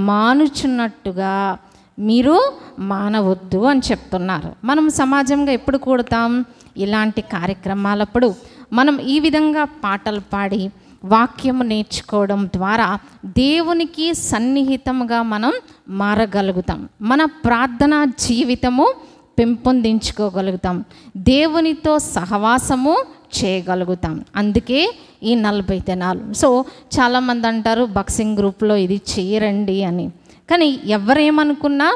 మానుచున్నట్టుగా మీరు మానవద్దు అని చెప్తున్నారు. మనం సమాజంగా ఎప్పుడు కూడతాం? ఇలాంటి కార్యక్రమాలప్పుడు మనం ఈ విధంగా పాటలు పాడి వాక్యము నేర్చుకోవడం ద్వారా దేవునికి సన్నిహితంగా మనం మారగలుగుతాం. మన ప్రార్థనా జీవితము పెంపొందించుకోగలుగుతాం, దేవునితో సహవాసము చేయగలుగుతాం. అందుకే ఈ 40 దినాలు. సో చాలామంది అంటారు బాక్సింగ్ గ్రూప్లో ఇది చేయరండి అని. కానీ ఎవరేమనుకున్నా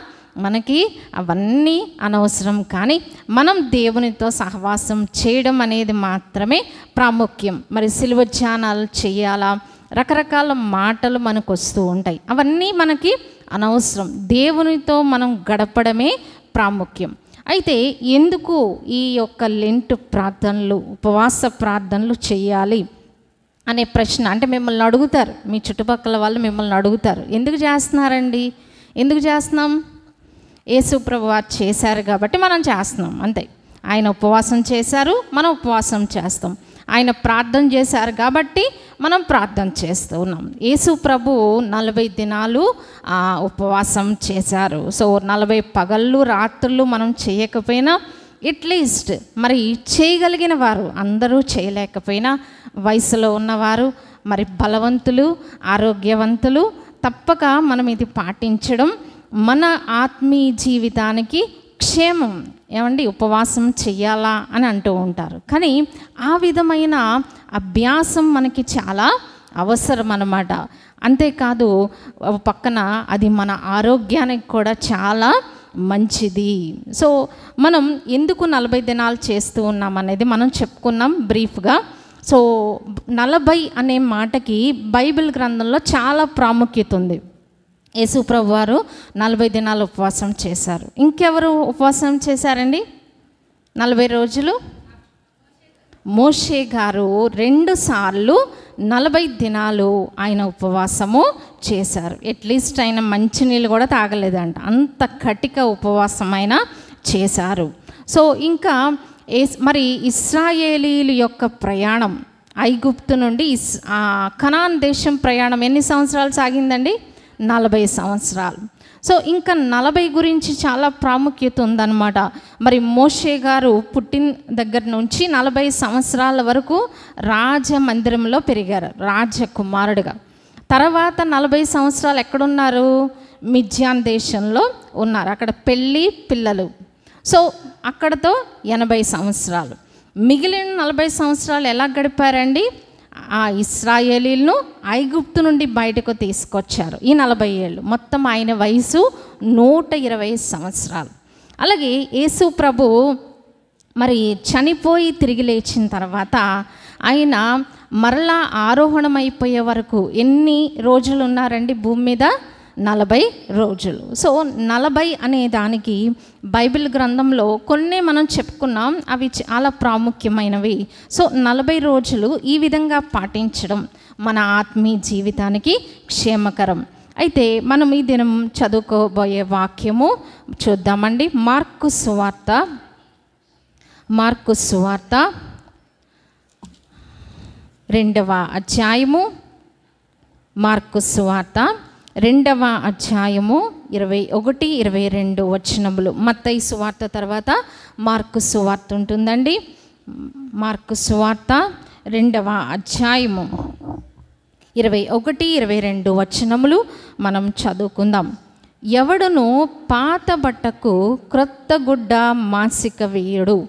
మనకి అవన్నీ అనవసరం. కానీ మనం దేవునితో సహవాసం చేయడం అనేది మాత్రమే ప్రాముఖ్యం. మరి సిలువ ధ్యానాలు చేయాలా, రకరకాల మాటలు మనకు వస్తూ ఉంటాయి, అవన్నీ మనకి అనవసరం. దేవునితో మనం గడపడమే ప్రాముఖ్యం. అయితే ఎందుకు ఈ యొక్క లెంట్ ప్రార్థనలు, ఉపవాస ప్రార్థనలు చేయాలి అనే ప్రశ్న అంటే మిమ్మల్ని అడుగుతారు, మీ చుట్టుపక్కల వాళ్ళు మిమ్మల్ని అడుగుతారు, ఎందుకు చేస్తున్నారండి, ఎందుకు చేస్తున్నాం? యేసు ప్రభువు వారు చేశారు కాబట్టి మనం చేస్తున్నాం, అంతే. ఆయన ఉపవాసం చేశారు, మనం ఉపవాసం చేస్తాం. ఆయన ప్రార్థన చేశారు కాబట్టి మనం ప్రార్థన చేస్తూ ఉన్నాం. యేసు ప్రభువు 40 దినాలు ఉపవాసం చేశారు. సో 40 పగళ్ళు రాత్రులు మనం చేయకపోయినా అట్లీస్ట్ మరి చేయగలిగిన వారు, అందరూ చేయలేకపోయినా వయసులో ఉన్నవారు, మరి బలవంతులు, ఆరోగ్యవంతులు తప్పక మనం ఇది పాటించడం మన ఆత్మీయ జీవితానికి క్షేమం. ఏమండి, ఉపవాసం చెయ్యాలా అని అంటూ ఉంటారు. కానీ ఆ విధమైన అభ్యాసం మనకి చాలా అవసరం అన్నమాట. అంతేకాదు పక్కన అది మన ఆరోగ్యానికి కూడా చాలా మంచిది. సో మనం ఎందుకు 40 దినాలు చేస్తూ ఉన్నాం అనేది మనం చెప్పుకున్నాం బ్రీఫ్గా. సో 40 అనే మాటకి బైబిల్ గ్రంథంలో చాలా ప్రాముఖ్యత ఉంది. యేసు ప్రభు వారు 40 దినాలు ఉపవాసం చేశారు. ఇంకెవరు ఉపవాసం చేశారండి 40 రోజులు? మోషే గారు 2 సార్లు 40 దినాలు ఆయన ఉపవాసము చేశారు. అట్లీస్ట్ ఆయన మంచినీళ్ళు కూడా తాగలేదంట, అంత కటిక ఉపవాసం ఆయన చేశారు. సో ఇంకా మరి ఇశ్రాయేలీల యొక్క ప్రయాణం ఐగుప్తు నుండి కనాన్ దేశం ప్రయాణం ఎన్ని సంవత్సరాలు సాగిందండి? 40 సంవత్సరాలు. సో ఇంకా 40 గురించి చాలా ప్రాముఖ్యత ఉందన్నమాట. మరి మోషే గారు పుట్టిన దగ్గర నుంచి 40 సంవత్సరాల వరకు రాజమందిరంలో పెరిగారు, రాజకుమారుడిగా. తర్వాత 40 సంవత్సరాలు ఎక్కడున్నారు? మిద్యాన్ దేశంలో ఉన్నారు, అక్కడ పెళ్ళి పిల్లలు. సో అక్కడతో 80 సంవత్సరాలు. మిగిలిన 40 సంవత్సరాలు ఎలా గడిపారండి? ఆ ఇశ్రాయేలీలను ఐగుప్తు నుండి బయటకు తీసుకొచ్చారు. ఈ 40 ఏళ్ళు మొత్తం ఆయన వయసు 120 సంవత్సరాలు. అలాగే యేసు ప్రభు మరి చనిపోయి తిరిగి లేచిన తర్వాత ఆయన మరలా ఆరోహణమైపోయే వరకు ఎన్ని రోజులు ఉన్నారండి భూమి మీద? 40 రోజులు. సో 40 అనే దానికి బైబిల్ గ్రంథంలో కొన్ని మనం చెప్పుకున్నాం, అవి చాలా ప్రాముఖ్యమైనవి. సో 40 రోజులు ఈ విధంగా పాటించడం మన ఆత్మీయ జీవితానికి క్షేమకరం. అయితే మనం ఈ దినం చదువుకోబోయే వాక్యము చూద్దామండి. మార్కు సువార్త 2వ అధ్యాయము. మార్కు సువార్త 2వ అధ్యాయము 21, 22 వచనములు. మత్తయి సువార్త తర్వాత మార్కు సువార్త ఉంటుందండి. మార్కు సువార్త 2వ అధ్యాయము 21, 22 వచనములు మనం చదువుకుందాం. ఎవడును పాత బట్టకు క్రొత్త గుడ్డ మాసిక వేయుడు,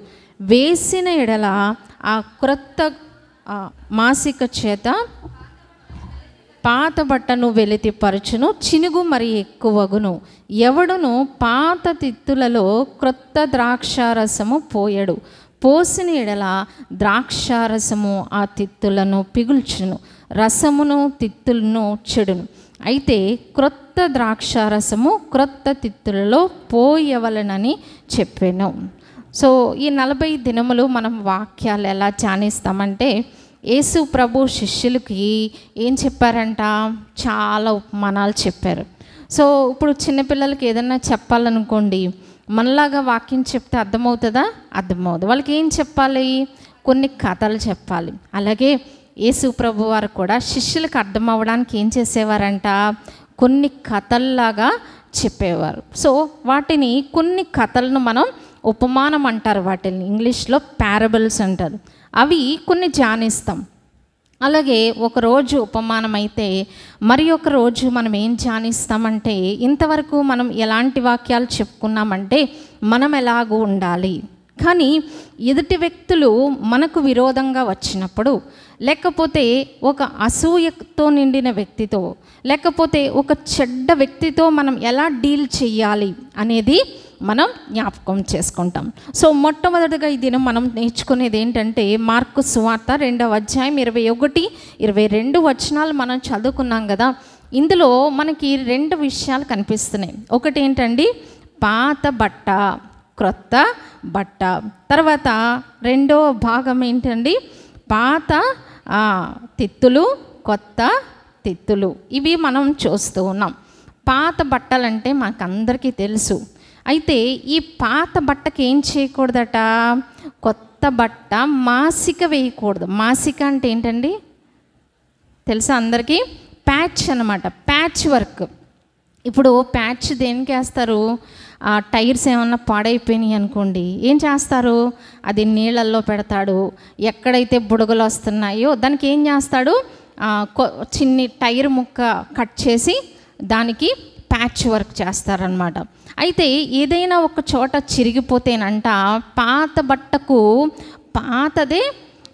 వేసిన ఎడల ఆ క్రొత్త మాసిక చేత పాత బట్టను వెలితిపరచును, చినుగు మరి ఎక్కువగును. ఎవడును పాత తిత్తులలో క్రొత్త ద్రాక్షారసము పోయడు, పోసిన ఎడల ద్రాక్షారసము ఆ తిత్తులను పిగుల్చును, రసమును తిత్తులను చెడును. అయితే క్రొత్త ద్రాక్షారసము క్రొత్త తిత్తులలో పోయవలనని చెప్పాను. సో ఈ 40 దినములు మనం వాక్యాలు ఎలా ధ్యానిస్తామంటే, యేసు ప్రభు శిష్యులకి ఏం చెప్పారంట? చాలా ఉపమానాలు చెప్పారు. సో ఇప్పుడు చిన్నపిల్లలకి ఏదన్నా చెప్పాలనుకోండి, మనలాగా వాక్యం చెప్తే అర్థమవుతుందా? అర్థమవుతుంది. వాళ్ళకి ఏం చెప్పాలి? కొన్ని కథలు చెప్పాలి. అలాగే యేసు ప్రభు వారు కూడా శిష్యులకు అర్థం అవ్వడానికి ఏం చేసేవారంట? కొన్ని కథల్లాగా చెప్పేవారు. సో వాటిని కొన్ని కథలను మనం ఉపమానం అంటారు, వాటిని ఇంగ్లీష్లో పారబుల్స్ అంటారు. అవి కొన్ని ధ్యానిస్తాం. అలాగే ఒకరోజు ఉపమానం అయితే మరి ఒక రోజు మనం ఏం ధ్యానిస్తామంటే, ఇంతవరకు మనం ఎలాంటి వాక్యాలు చెప్పుకున్నామంటే మనం ఎలాగూ ఉండాలి, కానీ ఎదుటి వ్యక్తులు మనకు విరోధంగా వచ్చినప్పుడు, లేకపోతే ఒక అసూయతో నిండిన వ్యక్తితో, లేకపోతే ఒక చెడ్డ వ్యక్తితో మనం ఎలా డీల్ చేయాలి అనేది మనం జ్ఞాపకం చేసుకుంటాం. సో మొట్టమొదటిగా ఈ దినం మనం నేర్చుకునేది ఏంటంటే, మార్కు సువార్త 2వ అధ్యాయం 21, 22 వచనాలు మనం చదువుకున్నాం కదా. ఇందులో మనకి 2 విషయాలు కనిపిస్తున్నాయి. ఒకటి ఏంటండి, పాత బట్ట, క్రొత్త బట్ట. తర్వాత రెండవ భాగం ఏంటండి, పాత తిత్తులు, కొత్త తిత్తులు. ఇవి మనం చూస్తూ ఉన్నాం. పాత బట్టలంటే మనకందరికీ తెలుసు. అయితే ఈ పాత బట్టకి ఏం చేయకూడదట, కొత్త బట్ట మాసిక వేయకూడదు. మాసిక అంటే ఏంటండి తెలుసా అందరికీ? ప్యాచ్ అన్నమాట, ప్యాచ్ వర్క్. ఇప్పుడు ప్యాచ్ దేనికి వేస్తారు? టైర్స్ ఏమన్నా పాడైపోయినాయి అనుకోండి, ఏం చేస్తారు, అది నీళ్ళల్లో పెడతాడు. ఎక్కడైతే బుడగలు వస్తున్నాయో దానికి ఏం చేస్తాడు, చిన్ని టైర్ ముక్క కట్ చేసి దానికి ప్యాచ్ వర్క్ చేస్తారనమాట. అయితే ఏదైనా ఒక చోట చిరిగిపోతేనంట పాత బట్టకు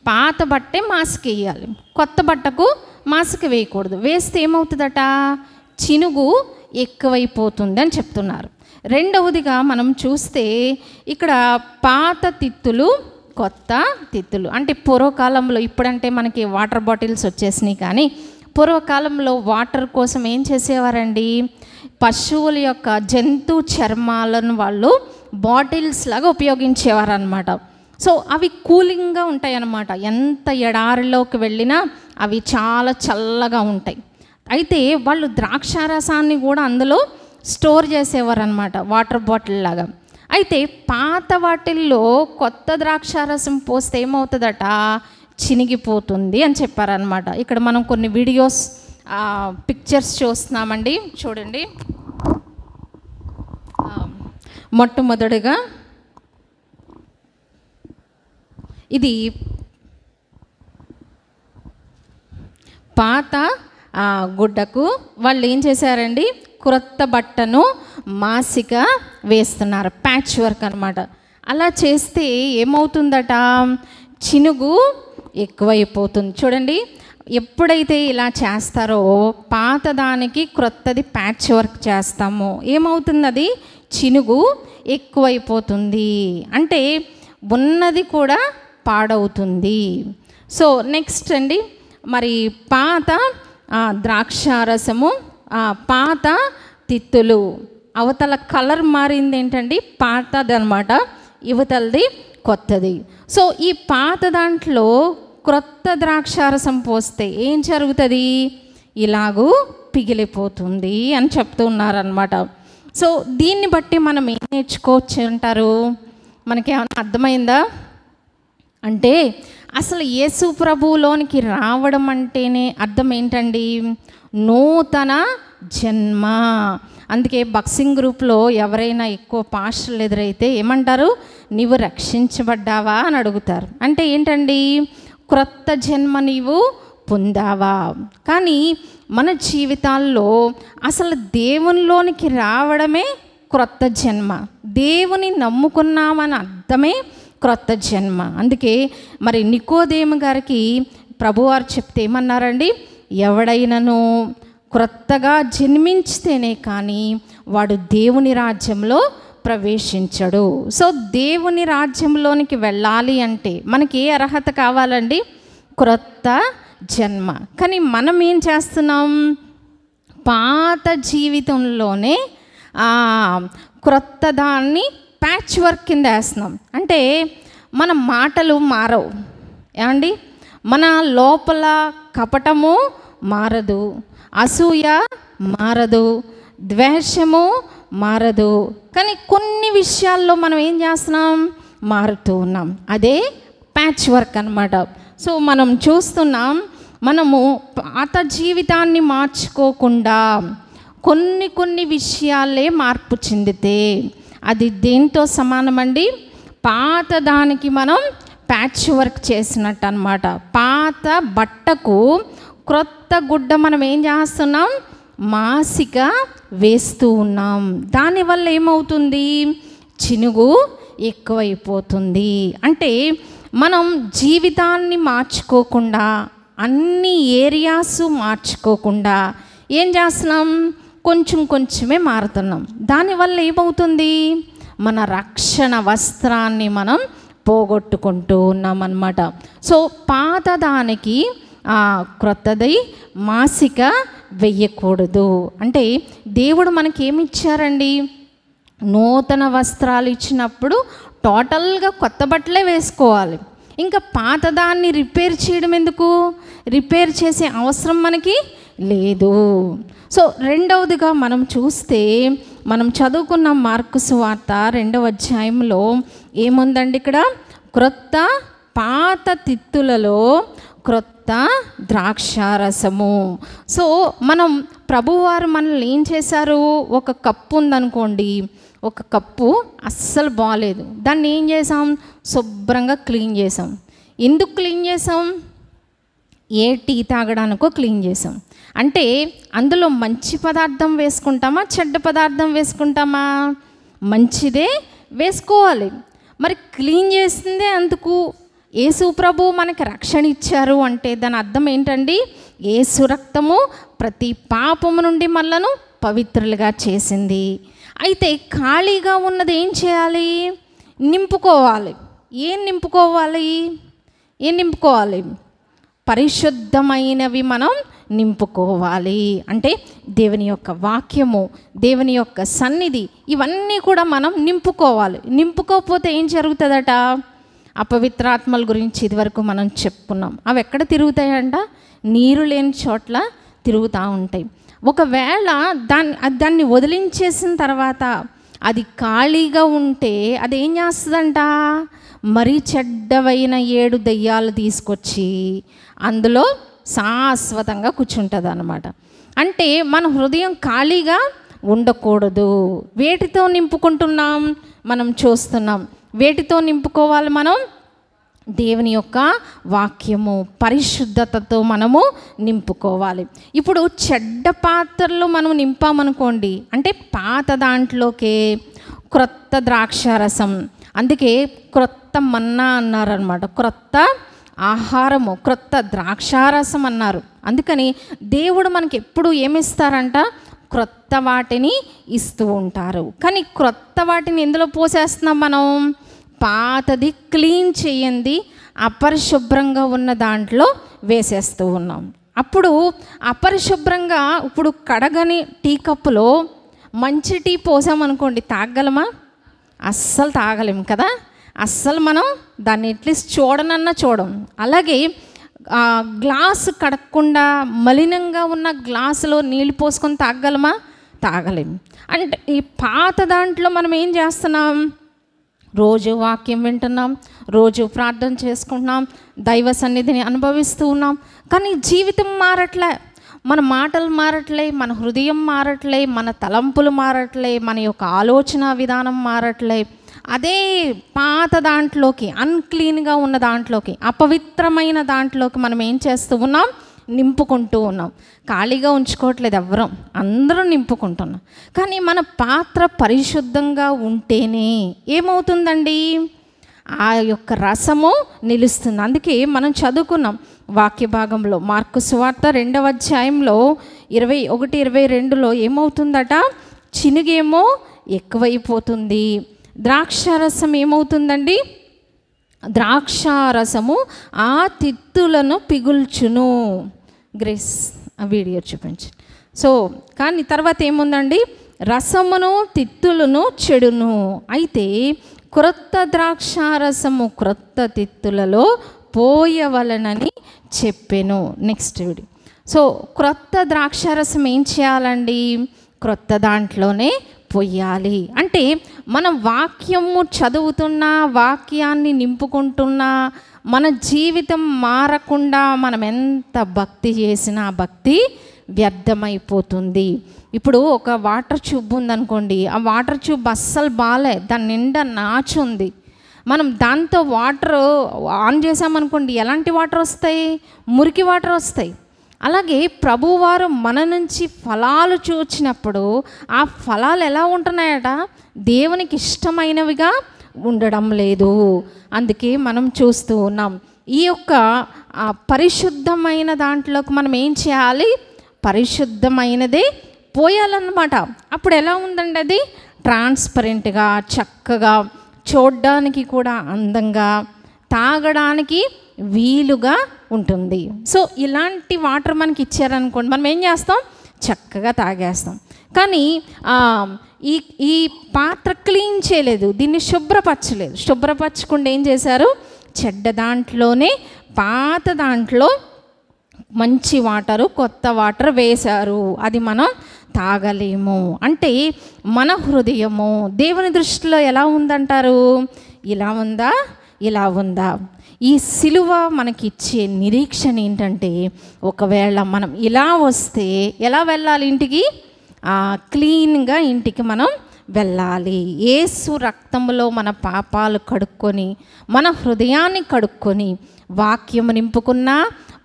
పాత బట్టే మాసిక వేయాలి, కొత్త బట్టకు మాసిక వేయకూడదు. వేస్తే ఏమవుతుందట, చినుగు ఎక్కువైపోతుంది అని చెప్తున్నారు. రెండవదిగా మనం చూస్తే ఇక్కడ పాత తిత్తులు, కొత్త తిత్తులు అంటే పూర్వకాలంలో, ఇప్పుడంటే మనకి వాటర్ బాటిల్స్ వచ్చేసినాయి, కానీ పూర్వకాలంలో వాటర్ కోసం ఏం చేసేవారండి, పశువుల యొక్క జంతు చర్మాలను వాళ్ళు బాటిల్స్ లాగా ఉపయోగించేవారు అనమాట. సో అవి కూలింగ్గా ఉంటాయి అన్నమాట. ఎంత ఎడారిలోకి వెళ్ళినా అవి చాలా చల్లగా ఉంటాయి. అయితే వాళ్ళు ద్రాక్షారసాన్ని కూడా అందులో స్టోర్ చేసేవారు అనమాట, వాటర్ బాటిల్ లాగా. అయితే పాత వాటిల్లో కొత్త ద్రాక్షారసం పోస్తే ఏమవుతుందట, చినిగిపోతుంది అని చెప్పారనమాట. ఇక్కడ మనం కొన్ని వీడియోస్ పిక్చర్స్ చూస్తున్నామండి, చూడండి. మొట్టమొదటిగా ఇది పాత గుడ్డకు వాళ్ళు ఏం చేశారండి, క్రొత్త బట్టను మాసిక వేస్తున్నారు, ప్యాచ్ వర్క్ అనమాట. అలా చేస్తే ఏమవుతుందట, చినుగు ఎక్కువైపోతుంది. చూడండి, ఎప్పుడైతే ఇలా చేస్తారో పాతదానికి క్రొత్తది ప్యాచ్ వర్క్ చేస్తామో ఏమవుతుంది, అది చినుగు ఎక్కువైపోతుంది, అంటే ఉన్నది కూడా పాడవుతుంది. సో నెక్స్ట్ అండి, మరి పాత ద్రాక్షారసము, పాత తిత్తులు, అవతల కలర్ మారింది ఏంటండి, పాతది అనమాట, యువతలది కొత్తది. సో ఈ పాత దాంట్లో క్రొత్త ద్రాక్షారసం పోస్తే ఏం జరుగుతుంది, ఇలాగూ పిగిలిపోతుంది అని చెప్తున్నారనమాట. సో దీన్ని బట్టి మనం ఏం నేర్చుకోవచ్చు అంటారు, మనకేమైనా అర్థమైందా అంటే, అసలు యేసు ప్రభువులోనికి రావడం అంటేనే అర్థం ఏంటండి, నూతన జన్మ. అందుకే బాక్సింగ్ గ్రూప్లో ఎవరైనా ఎక్కువ పాస్టర్లు ఎదురైతే ఏమంటారు, నీవు రక్షించబడ్డావా అని అడుగుతారు. అంటే ఏంటండి, క్రొత్త జన్మ నీవు పొందావా. కానీ మన జీవితాల్లో అసలు దేవునిలోనికి రావడమే క్రొత్త జన్మ, దేవుని నమ్ముకున్నామని అర్థమే క్రొత్త జన్మ. అందుకే మరి నికోదేము గారికి ప్రభువారు చెప్తే ఏమన్నారండి, ఎవడైనను క్రొత్తగా జన్మించితేనే కానీ వాడు దేవుని రాజ్యంలో ప్రవేశించడు. సో దేవుని రాజ్యంలోనికి వెళ్ళాలి అంటే మనకి ఏ అర్హత కావాలండి, క్రొత్త జన్మ. కానీ మనం ఏం చేస్తున్నాం, పాత జీవితంలోనే క్రొత్త దాన్ని ప్యాచ్ వర్క్ కింద వేస్తున్నాం. అంటే మన మాటలు మారవు ఏమండి, మన లోపల కపటము మారదు, అసూయ మారదు, ద్వేషము మారదు, కానీ కొన్ని విషయాల్లో మనం ఏం చేస్తున్నాం, మారుతూ ఉన్నాం. అదే ప్యాచ్ వర్క్ అన్నమాట. సో మనం చూస్తున్నాం, మనము పాత జీవితాన్ని మార్చుకోకుండా కొన్ని విషయాలే మార్పు చెందితే అది దేంతో సమానమండి? పాత దానికి మనం ప్యాచ్ వర్క్ చేసినట్టు అన్నమాట. పాత బట్టకు క్రొత్త గుడ్డ మనం ఏం చేస్తున్నాం? మాసిక వేస్తూ ఉన్నాం. దానివల్ల ఏమవుతుంది? చినుగు ఎక్కువైపోతుంది. అంటే మనం జీవితాన్ని మార్చుకోకుండా, అన్ని ఏరియాస్ మార్చుకోకుండా ఏం చేస్తున్నాం? కొంచెమే మారుతున్నాం. దానివల్ల ఏమవుతుంది? మన రక్షణ వస్త్రాన్ని మనం పోగొట్టుకుంటూ ఉన్నాం అన్నమాట. సో పాతదానికి క్రొత్తది మాసిక వెయ్యకూడదు. అంటే దేవుడు మనకి ఏమి ఇచ్చారండి? నూతన వస్త్రాలు ఇచ్చినప్పుడు టోటల్గా కొత్త బట్టలే వేసుకోవాలి. ఇంకా పాతదాన్ని రిపేర్ చేయడం ఎందుకు? రిపేర్ చేసే అవసరం మనకి లేదు. సో రెండవదిగా మనం చూస్తే, మనం చదువుకున్న మార్కు సువార్త 2వ అధ్యాయంలో ఏముందండి? ఇక్కడ క్రొత్త పాత తిత్తులలో క్రొత్త ద్రాక్షారసము. సో మనం ప్రభువారు మనల్ని ఏం చేశారు? ఒక కప్పు ఉందనుకోండి, ఒక కప్పు అస్సలు బాగాలేదు, దాన్ని ఏం చేసాం? శుభ్రంగా క్లీన్ చేసాం. ఎందుకు క్లీన్ చేసాం? ఏ టీ తాగడానికో క్లీన్ చేసాం. అంటే అందులో మంచి పదార్థం వేసుకుంటామా, చెడ్డ పదార్థం వేసుకుంటామా? మంచిదే వేసుకోవాలి. మరి క్లీన్ చేసిందే అందుకు. యేసు ప్రభు మనకి రక్షణ ఇచ్చారు అంటే దాని అర్థం ఏంటండి? యేసు రక్తము ప్రతి పాపము నుండి మనలను పవిత్రులుగా చేసింది. అయితే ఖాళీగా ఉన్నది ఏం చేయాలి? నింపుకోవాలి. ఏం నింపుకోవాలి? పరిశుద్ధమైనవి మనం నింపుకోవాలి. అంటే దేవుని యొక్క వాక్యము, దేవుని యొక్క సన్నిధి, ఇవన్నీ కూడా మనం నింపుకోవాలి. నింపుకోకపోతే ఏం జరుగుతుందట? అపవిత్రాత్మల గురించి ఇదివరకు మనం చెప్పుకున్నాం. అవి ఎక్కడ తిరుగుతాయంట? నీరు లేని చోట్ల తిరుగుతూ ఉంటాయి. ఒకవేళ దాన్ని వదిలించేసిన తర్వాత అది ఖాళీగా ఉంటే అది ఏం చేస్తుందంట? మరీ చెడ్డవైన 7 దెయ్యాలు తీసుకొచ్చి అందులో శాశ్వతంగా కూర్చుంటుంది అన్నమాట. అంటే మన హృదయం ఖాళీగా ఉండకూడదు. వేటితో నింపుకుంటున్నాం? మనం చూస్తున్నాం. వేటితో నింపుకోవాలి మనం? దేవుని యొక్క వాక్యము, పరిశుద్ధతతో మనము నింపుకోవాలి. ఇప్పుడు చెడ్డ పాత్రలు మనం నింపామనుకోండి, అంటే పాత దాంట్లోకే క్రొత్త ద్రాక్షారసం, అందుకే క్రొత్త మన్నా అన్నారనమాట. క్రొత్త ఆహారము, క్రొత్త ద్రాక్షారసం అన్నారు. అందుకని దేవుడు మనకి ఎప్పుడు ఏమిస్తారంట? క్రొత్త వాటిని ఇస్తూ ఉంటారు. కానీ క్రొత్త వాటిని ఎందులో పోసేస్తున్నాం మనం? పాతది క్లీన్ చేయండి అపరిశుభ్రంగా ఉన్న దాంట్లో వేసేస్తూ ఉన్నాం. అప్పుడు అపరిశుభ్రంగా, ఇప్పుడు కడగని టీ కప్పులో మంచి టీ పోసామనుకోండి, తాగలమా? అస్సలు తాగలేం కదా. అస్సలు మనం దాన్ని అట్లీస్ట్ చూడం. అలాగే గ్లాసు కడగకుండా మలినంగా ఉన్న గ్లాసులో నీళ్ళు పోసుకొని తాగలమా? తాగలేం. అంటే ఈ పాత దాంట్లో మనం ఏం చేస్తున్నాం? రోజు వాక్యం వింటున్నాం, రోజు ప్రార్థన చేసుకుంటున్నాం, దైవ సన్నిధిని అనుభవిస్తూ ఉన్నాం. కానీ జీవితం మారట్లే, మన మాటలు మారట్లే, మన హృదయం మారట్లే, మన తలంపులు మారట్లే, మన యొక్క ఆలోచన విధానం మారట్లే. అదే పాత దాంట్లోకి, అన్క్లీన్గా ఉన్న దాంట్లోకి, అపవిత్రమైన దాంట్లోకి మనం ఏం చేస్తూ ఉన్నాం? నింపుకుంటూ ఉన్నాం. ఖాళీగా ఉంచుకోవట్లేదు ఎవ్వరం, అందరూ నింపుకుంటున్నాం. కానీ మన పాత్ర పరిశుద్ధంగా ఉంటేనే ఏమవుతుందండి? ఆ యొక్క రసము నిలుస్తుంది. అందుకే మనం చదువుకున్నాం వాక్య భాగంలో, మార్కు సువార్త 2వ అధ్యాయంలో 21-22లో ఏమవుతుందట? చినుగేమో ఎక్కువైపోతుంది, ద్రాక్షారసం ఏమవుతుందండి? ద్రాక్షారసము ఆ తిత్తులను పిగుల్చును. గ్రేస్ ఆ వీడియో చూపించు. సో కానీ తర్వాత ఏముందండి? రసమును తిత్తులను చెడును. అయితే క్రొత్త ద్రాక్షారసము క్రొత్త తిత్తులలో పోయవలనని చెప్పెను. Next video. సో క్రొత్త ద్రాక్షారసం ఏం చేయాలండి? క్రొత్త దాంట్లోనే పొయ్యాలి. అంటే మనం వాక్యము చదువుతున్నా, వాక్యాన్ని నింపుకుంటున్నా, మన జీవితం మారకుండా మనం ఎంత భక్తి చేసినా భక్తి వ్యర్థమైపోతుంది. ఇప్పుడు ఒక వాటర్ ట్యూబ్ ఉందనుకోండి, ఆ వాటర్ ట్యూబ్ అస్సలు బాలే, దాని నిండా నాచు ఉంది. మనం దాంతో వాటర్ ఆన్ చేసామనుకోండి, ఎలాంటి వాటర్ వస్తాయి? మురికి వాటర్ వస్తాయి. అలాగే ప్రభువారు మన నుంచి ఫలాలు చూచినప్పుడు ఆ ఫలాలు ఎలా ఉంటున్నాయట? దేవునికి ఇష్టమైనవిగా ఉండడం లేదు. అందుకే మనం చూస్తూ ఉన్నాం. ఈ యొక్క పరిశుద్ధమైన దాంట్లోకి మనం ఏం చేయాలి? పరిశుద్ధమైనదే పోయాలన్నమాట. అప్పుడు ఎలా ఉందండి? అది ట్రాన్స్పరెంట్గా, చక్కగా, చూడడానికి కూడా అందంగా, తాగడానికి వీలుగా ఉంటుంది. సో ఇలాంటి వాటర్ మనకి ఇచ్చారనుకోండి, మనం ఏం చేస్తాం? చక్కగా తాగేస్తాం. కానీ ఈ ఈ పాత్ర క్లీన్ చేయలేదు, దీన్ని శుభ్రపరచలేదు. శుభ్రపరచకుండా ఏం చేశారు? చెడ్డ దాంట్లోనే, పాత దాంట్లో మంచి వాటరు, కొత్త వాటర్ వేశారు. అది మనం తాగలేము. అంటే మన హృదయము దేవుని దృష్టిలో ఎలా ఉందంటారు? ఇలా ఉందా? ఇలా ఉందా? ఈ సిలువ మనకిచ్చే నిరీక్షణ ఏంటంటే, ఒకవేళ మనం ఇలా వస్తే ఎలా వెళ్ళాలి ఇంటికి? క్లీన్గా ఇంటికి మనం వెళ్ళాలి. యేసు రక్తములో మన పాపాలు కడుక్కొని, మన హృదయాన్ని కడుక్కొని, వాక్యము నింపుకున్నా,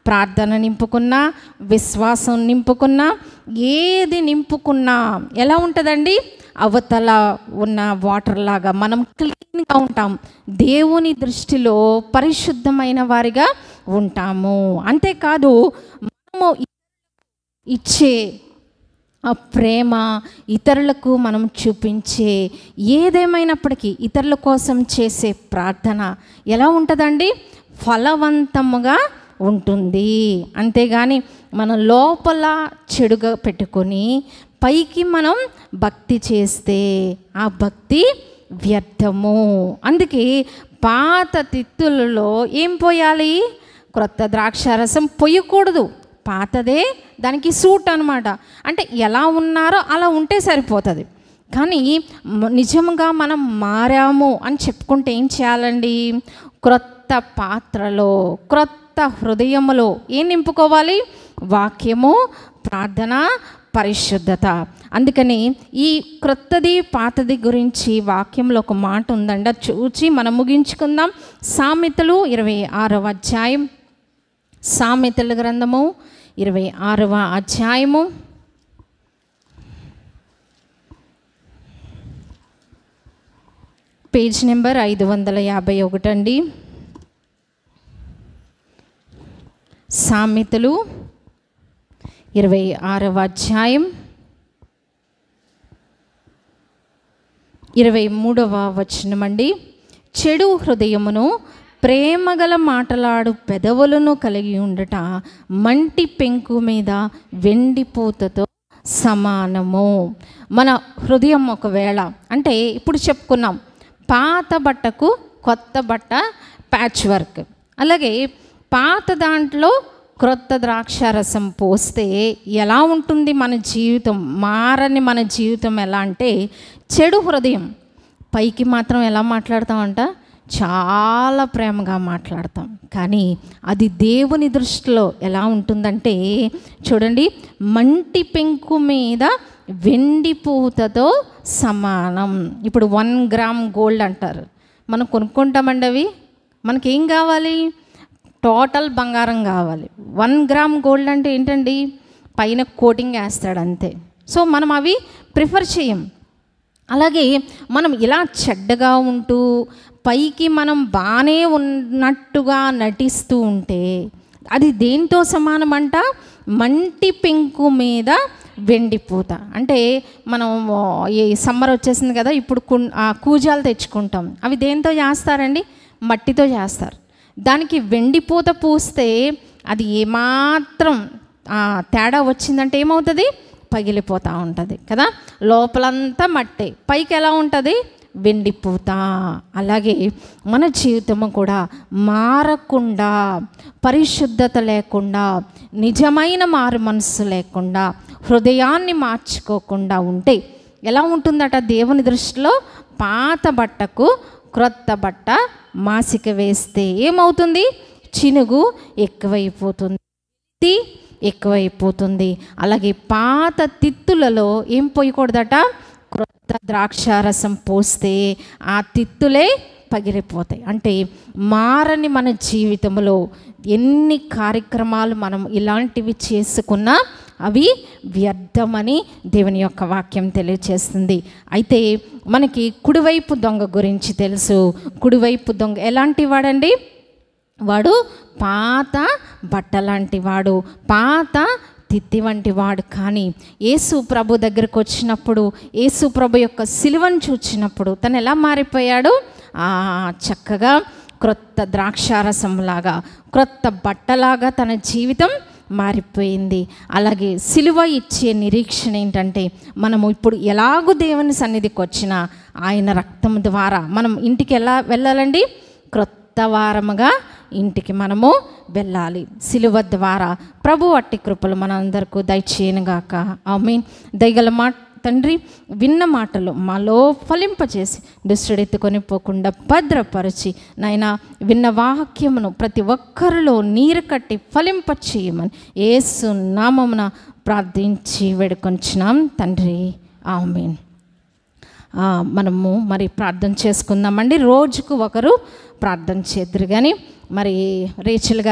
ప్రార్థన నింపుకున్నా, విశ్వాసం నింపుకున్నా, ఏది నింపుకున్నా ఎలా ఉంటుందండి? అవతల ఉన్న వాటర్ లాగా మనం క్లీన్గా ఉంటాం. దేవుని దృష్టిలో పరిశుద్ధమైన వారిగా ఉంటాము. అంతేకాదు, మనము ఇచ్చే ఆ ప్రేమ, ఇతరులకు మనం చూపించే ఏదేమైనప్పటికీ ఇతరుల కోసం చేసే ప్రార్థన ఎలా ఉంటుందండి? ఫలవంతముగా ఉంటుంది. అంతేగాని మన లోపల చెడుగా పెట్టుకొని పైకి మనం భక్తి చేస్తే ఆ భక్తి వ్యర్థము. అందుకే పాత తిత్తులలో ఏం పోయాలి? క్రొత్త ద్రాక్షారసం పొయ్యకూడదు. పాతదే దానికి సూట్ అనమాట. అంటే ఎలా ఉన్నారో అలా ఉంటే సరిపోతుంది. కానీ నిజంగా మనం మారాము అని చెప్పుకుంటే ఏం చేయాలండి? క్రొత్త పాత్రలో, క్రొత్త హృదయములో ఏం నింపుకోవాలి? వాక్యము, ప్రార్థన, పరిశుద్ధత. అందుకని ఈ క్రొత్తది పాతది గురించి వాక్యంలో ఒక మాట ఉందండి, అది చూచి మనం ముగించుకుందాం. సామెతలు 26వ అధ్యాయం, సామెతల గ్రంథము 26వ అధ్యాయము, పేజ్ నెంబర్ 551 అండి. సామెతలు 26వ అధ్యాయం 23వ వచనం అండి. చెడు హృదయమును, ప్రేమగల మాటలాడు పెదవులను కలిగి ఉండట మంటి పెంకు మీద వెండిపూతతో సమానము. మన హృదయం ఒకవేళ, అంటే ఇప్పుడు చెప్పుకున్నాం, పాత బట్టకు కొత్త బట్ట ప్యాచ్ వర్క్. అలాగే పాత దాంట్లో క్రొత్త ద్రాక్షారసం పోస్తే ఎలా ఉంటుంది మన జీవితం? మారని మన జీవితం ఎలా అంటే, చెడు హృదయం. పైకి మాత్రం ఎలా మాట్లాడతామంట? చాలా ప్రేమగా మాట్లాడతాం. కానీ అది దేవుని దృష్టిలో ఎలా ఉంటుందంటే, చూడండి, మంటి పెంకు మీద వెండి పూతతో సమానం. ఇప్పుడు 1 గ్రామ్ గోల్డ్ అంటారు, మనం కొనుక్కుంటామండి. అవి మనకేం కావాలి? టోటల్ బంగారం కావాలి. 1 గ్రామ్ గోల్డ్ అంటే ఏంటండి? పైన కోటింగ్ వేస్తాడు అంతే. సో మనం అవి ప్రిఫర్ చేయం. అలాగే మనం ఇలా చెడ్డగా ఉంటూ పైకి మనం బాగానే ఉన్నట్టుగా నటిస్తూ ఉంటే అది దేంతో సమానమంట? మంటి పెంకు మీద వెండిపూత. అంటే మనం ఈ సమ్మర్ వచ్చేసింది కదా, ఇప్పుడు కూజాలు తెచ్చుకుంటాం. అవి దేంతో చేస్తారండి? మట్టితో చేస్తారు. దానికి వెండిపూత పూస్తే అది ఏమాత్రం తేడా వచ్చిందంటే ఏమవుతుంది? పగిలిపోతూ ఉంటుంది కదా. లోపలంతా మట్టే, పైకి ఎలా ఉంటుంది? వెండిపూత. అలాగే మన జీవితము కూడా మారకుండా, పరిశుద్ధత లేకుండా, నిజమైన మారు మనస్సు లేకుండా, హృదయాన్ని మార్చుకోకుండా ఉంటే ఎలా ఉంటుందట దేవుని దృష్టిలో? పాత బట్టకు క్రొత్త బట్ట మాసిక వేస్తే ఏమవుతుంది? చినుగు ఎక్కువైపోతుంది, ఎక్కువైపోతుంది. అలాగే పాత తిత్తులలో ఏం పోయకూడదట, క్రొత్త ద్రాక్షారసం పోస్తే ఆ తిత్తులే పగిలిపోతాయి. అంటే మారని మన జీవితంలో ఎన్ని కార్యక్రమాలు మనం ఇలాంటివి చేసుకున్నా అవి వ్యర్థమని దేవుని యొక్క వాక్యం తెలియచేస్తుంది. అయితే మనకి కుడివైపు దొంగ గురించి తెలుసు. కుడివైపు దొంగ ఎలాంటి వాడండి? వాడు పాత బట్టలాంటి వాడు, పాత తిత్తి వంటి వాడు. కానీ యేసు ప్రభు దగ్గరకు వచ్చినప్పుడు, యేసు ప్రభు యొక్క సిలువను చూచినప్పుడు తను ఎలా మారిపోయాడు? చక్కగా క్రొత్త ద్రాక్షారసంలాగా, క్రొత్త బట్టలాగా తన జీవితం మారిపోయింది. అలాగే సిలువ ఇచ్చే నిరీక్షణ ఏంటంటే, మనము ఇప్పుడు ఎలాగూ దేవుని సన్నిధికి వచ్చినా ఆయన రక్తం ద్వారా మనం ఇంటికి ఎలా వెళ్ళాలండి? క్రొత్త వారముగా ఇంటికి మనము వెళ్ళాలి. సిలువ ద్వారా ప్రభు అట్టి కృపలు మనందరికీ దయచేయనుగాక. ఆమేన్. దయగల తండ్రి, విన్న మాటలు మాలో ఫలింపచేసి దుష్టుడెత్తుకొని పోకుండా భద్రపరిచి నాయనా విన్న వాక్యమును ప్రతి ఒక్కరిలో నీరు కట్టి ఫలింపచేయమని యేసు నామమున ప్రార్థించి వేడుకొంచున్నాం తండ్రి. ఆమేన్. మనము మరి ప్రార్థన చేసుకుందామండి. రోజుకు ఒకరు ప్రార్థన చేద్దరు. కానీ మరి రేచల్ గారు